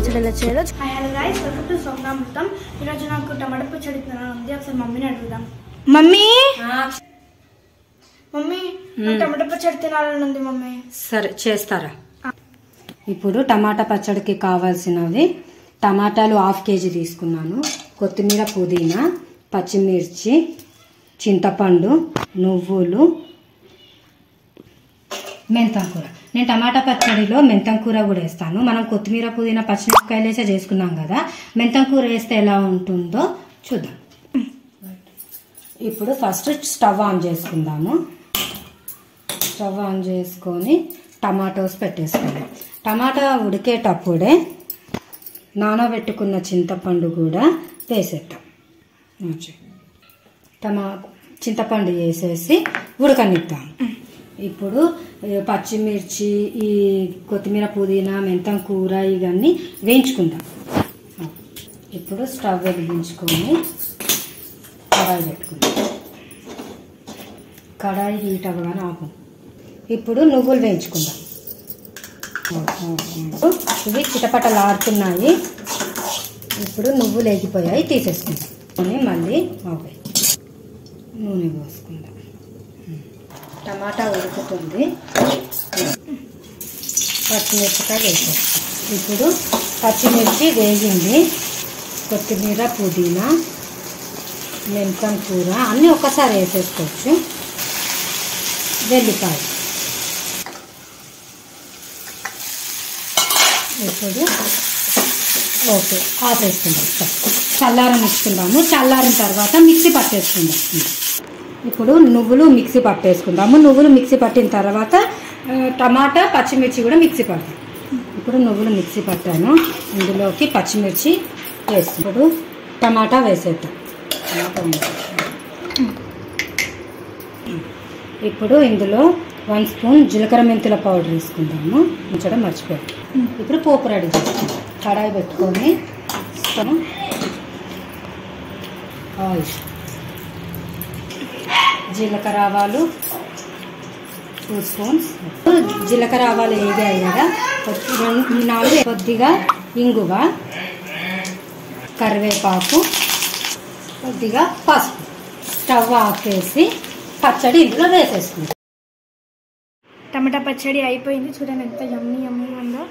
పచ్చడి ఎలా చేయాలో. Hello guys, welcome to Swapnamrutham. ఈరోజు నాకు టమాటా పచ్చడి ఉంది. ఒకసారి మమ్మీని అడుగుదాం. మమ్మీ మమ్మీ టమాటా పచ్చడి తినాలని ఉంది మమ్మీ. సరే చేస్తారా. ఇప్పుడు టమాటా పచ్చడికి కావాల్సినవి టమాటాలు 1/2 kg తీసుకున్నాను, కొత్తిమీర, పుదీనా, పచ్చిమిర్చి, చింతపండు, నువ్వులు, మెంతం కూర. నేను టమాటా పచ్చడిలో మెంతం కూర కూడా వేస్తాను. మనం కొత్తిమీర, పుదీనా, పచ్చిమిరపకాయలు వేసే చేసుకున్నాం కదా, మెంతం కూర వేస్తే ఎలా ఉంటుందో చూద్దాం. ఇప్పుడు ఫస్ట్ స్టవ్ ఆన్ చేసుకుందాము. స్టవ్ ఆన్ చేసుకొని టమాటోస్ పెట్టేసుకోండి. టమాటా ఉడికేటప్పుడే నానబెట్టుకున్న చింతపండు కూడా వేసేద్దాం. చింతపండు వేసేసి ఉడకనిద్దాం. ఇప్పుడు పచ్చిమిర్చి, ఈ కొత్తిమీర, పుదీనా, మెంతం కూర ఇవన్నీ వేయించుకుందాం. ఇప్పుడు స్టవ్ వెలిగించుకొని కడాయి పెట్టుకుందాం. కడాయి హీట్ అవ్వగానే ఆపు. ఇప్పుడు నువ్వులు వేయించుకుందాం. ఇవి చిటపటలాడుతున్నాయి. ఇప్పుడు నువ్వులు వేగిపోయాయి, తీసేసుకుందాం. మళ్ళీ నూనె పోసుకుందాం. టమాటా ఉడుకుతుంది, పచ్చిమిరపకాయలు వేసేస్తాం. ఇప్పుడు పచ్చిమిర్చి వేగింది, కొత్తిమీర, పుదీనా, మెంతం కూర అన్నీ ఒక్కసారి వేసేసుకోవచ్చు. వెల్లిపాయ. ఇప్పుడు ఓకే ఆపేసుకుందాం. చల్లారనిచ్చుకుందాము. చల్లారిన తర్వాత మిక్సీ పట్టేసుకుందాం. ఇప్పుడు నువ్వులు మిక్సీ పట్టేసుకుందాము. నువ్వులు మిక్సీ పట్టిన తర్వాత టమాటా, పచ్చిమిర్చి కూడా మిక్సీ పడతాం. ఇప్పుడు నువ్వులు మిక్సీ పట్టాను, ఇందులోకి పచ్చిమిర్చి వేస్తాం. ఇప్పుడు టమాటా వేసేద్దాం. ఇప్పుడు ఇందులో 1 స్పూన్ జీలకర్ర మెంతుల పౌడర్ వేసుకుందాము. ఉంచడం మర్చిపోయాం. ఇప్పుడు పోపు రెడీ చేసుకుందాం. కడాయి పెట్టుకొని ఆయిల్, జీలకర్ర ఆవాలు 2 స్పూన్స్. జీలకర్ర ఆవాలు వేగాయి కదా, 4 కొద్దిగా ఇంగువ, కరివేపాకు, కొద్దిగా పసుపు. స్టవ్ ఆఫ్ చేసి పచ్చడి ఇందులో వేసేసుకుంటాం. టమాటా పచ్చడి అయిపోయింది. చూడండి ఎంత యమ్మీ యమ్మీ ఉందో.